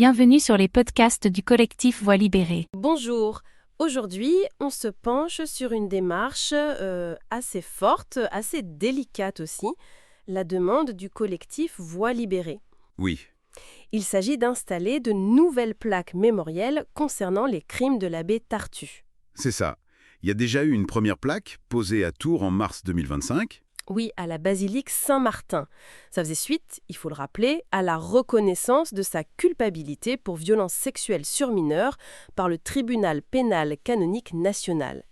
Bienvenue sur les podcasts du collectif Voix libérée. Bonjour. Aujourd'hui, on se penche sur une démarche assez forte, assez délicate aussi, la demande du collectif Voix libérée. Oui, Il s'agit d'installer de nouvelles plaques mémorielles concernant les crimes de l'abbé Tartuffe. c'est ça. Il y a déjà eu une première plaque posée à Tours en mars 2025. Oui, à la basilique Saint-Martin. Ça faisait suite, il faut le rappeler, à la reconnaissance de sa culpabilité pour violences sexuelles sur mineurs par le tribunal pénal canonique national.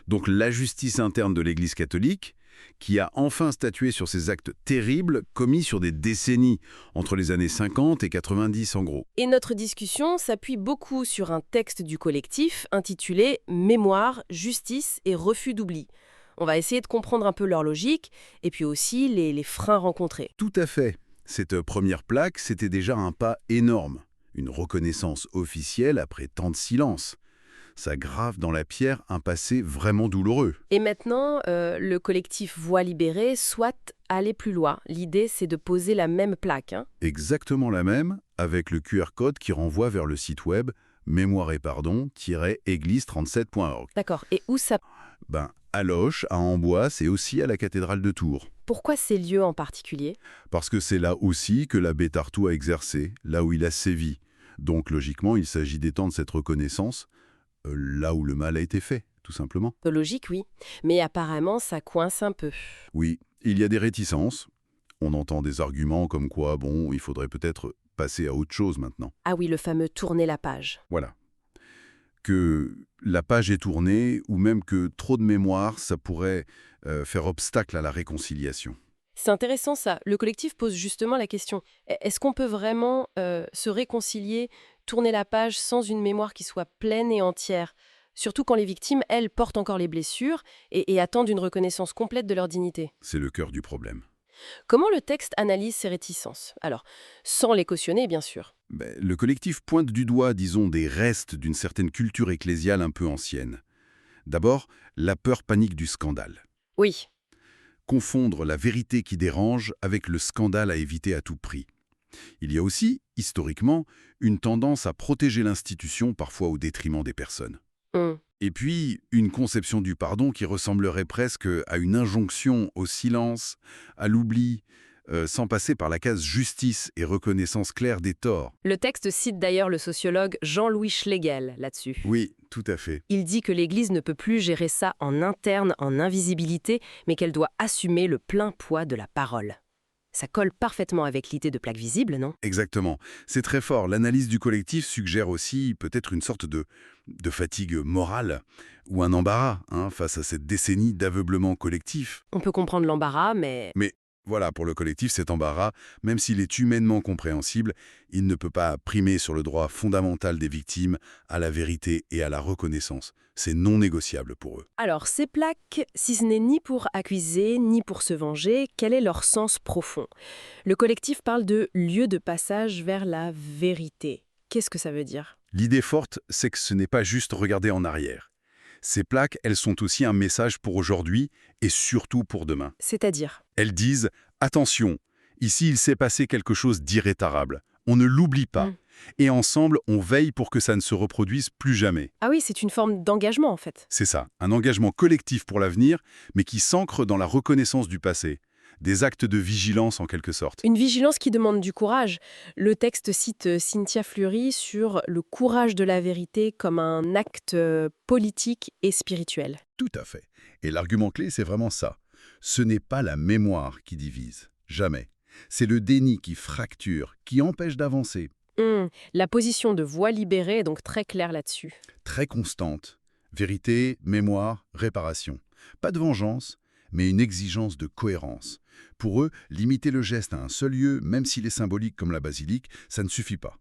Donc la justice interne de l'Église catholique, qui a enfin statué sur ces actes terribles commis sur des décennies, entre les années 50 et 90 en gros. Et notre discussion s'appuie beaucoup sur un texte du collectif intitulé « Mémoire, justice et refus d'oubli ». On va essayer de comprendre un peu leur logique et puis aussi les freins rencontrés. Tout à fait. Cette première plaque, c'était déjà un pas énorme. Une reconnaissance officielle après tant de silence. Ça grave dans la pierre un passé vraiment douloureux. Et maintenant, le collectif Voix libérée souhaite aller plus loin. L'idée, c'est de poser la même plaque. Exactement la même, avec le QR code qui renvoie vers le site web mémoire et pardon-église37.org. D'accord. Et où ça... À Loches, à Amboise et aussi à la cathédrale de Tours. Pourquoi ces lieux en particulier? Parce que c'est là aussi que l'abbé Tartuffe a exercé, là où il a sévi. Donc logiquement, il s'agit d'étendre cette reconnaissance là où le mal a été fait, tout simplement. Logique, oui. Mais apparemment, ça coince un peu. Oui, il y a des réticences. On entend des arguments comme quoi, il faudrait peut-être passer à autre chose maintenant. Ah oui, le fameux tourner la page. Voilà. Que la page est tournée ou même que trop de mémoire, ça pourrait faire obstacle à la réconciliation. C'est intéressant ça. Le collectif pose justement la question. Est-ce qu'on peut vraiment se réconcilier, tourner la page sans une mémoire qui soit pleine et entière? Surtout quand les victimes, elles, portent encore les blessures et attendent une reconnaissance complète de leur dignité. C'est le cœur du problème. Comment le texte analyse ces réticences? Alors, sans les cautionner, bien sûr. Le collectif pointe du doigt, disons, des restes d'une certaine culture ecclésiale un peu ancienne. D'abord, la peur panique du scandale. Oui. Confondre la vérité qui dérange avec le scandale à éviter à tout prix. Il y a aussi, historiquement, une tendance à protéger l'institution parfois au détriment des personnes. Et puis, une conception du pardon qui ressemblerait presque à une injonction au silence, à l'oubli, sans passer par la case justice et reconnaissance claire des torts. Le texte cite d'ailleurs le sociologue Jean-Louis Schlegel là-dessus. Oui, tout à fait. Il dit que l'Église ne peut plus gérer ça en interne, en invisibilité, mais qu'elle doit assumer le plein poids de la parole. Ça colle parfaitement avec l'idée de plaque visible, non? Exactement. C'est très fort. L'analyse du collectif suggère aussi peut-être une sorte de fatigue morale ou un embarras face à cette décennie d'aveuglement collectif. On peut comprendre l'embarras, mais... Mais voilà, pour le collectif, cet embarras, même s'il est humainement compréhensible, il ne peut pas primer sur le droit fondamental des victimes à la vérité et à la reconnaissance. C'est non négociable pour eux. Alors, ces plaques, si ce n'est ni pour accuser, ni pour se venger, quel est leur sens profond? Le collectif parle de lieu de passage vers la vérité. Qu'est-ce que ça veut dire? L'idée forte, c'est que ce n'est pas juste regarder en arrière. Ces plaques, elles sont aussi un message pour aujourd'hui et surtout pour demain. C'est-à-dire? Elles disent « Attention, ici il s'est passé quelque chose d'irréparable. On ne l'oublie pas. Et ensemble, on veille pour que ça ne se reproduise plus jamais. » Ah oui, c'est une forme d'engagement en fait. C'est ça, un engagement collectif pour l'avenir, mais qui s'ancre dans la reconnaissance du passé. Des actes de vigilance en quelque sorte. Une vigilance qui demande du courage. Le texte cite Cynthia Fleury sur le courage de la vérité comme un acte politique et spirituel. Tout à fait. Et l'argument clé, c'est vraiment ça. Ce n'est pas la mémoire qui divise. Jamais. C'est le déni qui fracture, qui empêche d'avancer. La position de Voix libérée est donc très claire là-dessus. Très constante. Vérité, mémoire, réparation. Pas de vengeance, mais une exigence de cohérence. Pour eux, limiter le geste à un seul lieu, même s'il est symbolique comme la basilique, ça ne suffit pas.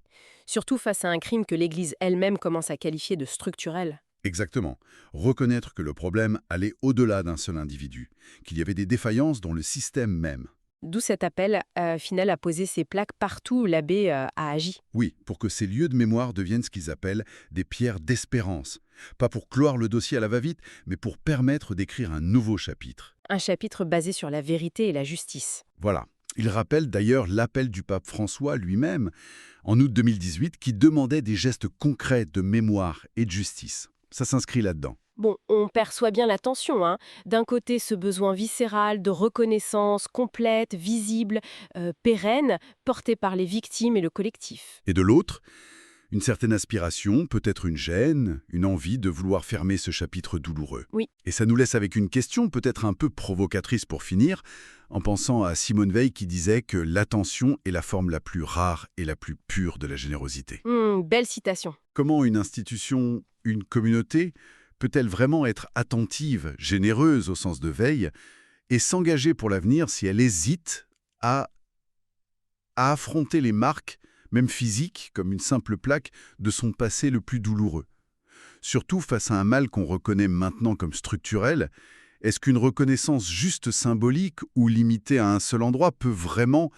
Surtout face à un crime que l'Église elle-même commence à qualifier de structurel. Exactement. Reconnaître que le problème allait au-delà d'un seul individu, qu'il y avait des défaillances dans le système même. D'où cet appel final à poser ces plaques partout où l'abbé a agi. Oui, pour que ces lieux de mémoire deviennent ce qu'ils appellent des pierres d'espérance. Pas pour clore le dossier à la va-vite, mais pour permettre d'écrire un nouveau chapitre. Un chapitre basé sur la vérité et la justice. Voilà. Il rappelle d'ailleurs l'appel du pape François lui-même, en août 2018, qui demandait des gestes concrets de mémoire et de justice. Ça s'inscrit là-dedans. Bon, on perçoit bien la tension, hein. D'un côté, ce besoin viscéral de reconnaissance complète, visible, pérenne, porté par les victimes et le collectif. Et de l'autre, une certaine aspiration, peut-être une gêne, une envie de vouloir fermer ce chapitre douloureux. Oui. Et ça nous laisse avec une question peut-être un peu provocatrice pour finir, en pensant à Simone Veil qui disait que l'attention est la forme la plus rare et la plus pure de la générosité. Belle citation. Comment une institution, une communauté, peut-elle vraiment être attentive, généreuse au sens de Veil, et s'engager pour l'avenir si elle hésite à affronter les marques, même physiques, comme une simple plaque, de son passé le plus douloureux? Surtout face à un mal qu'on reconnaît maintenant comme structurel, est-ce qu'une reconnaissance juste symbolique ou limitée à un seul endroit peut vraiment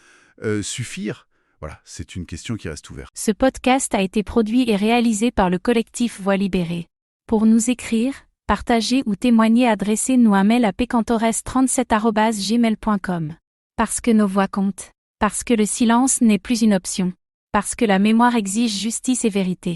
suffire? Voilà, c'est une question qui reste ouverte. Ce podcast a été produit et réalisé par le collectif Voix libérée. Pour nous écrire, partager ou témoigner, adressez-nous un mail à pcantores37@gmail.com. Parce que nos voix comptent. Parce que le silence n'est plus une option. Parce que la mémoire exige justice et vérité.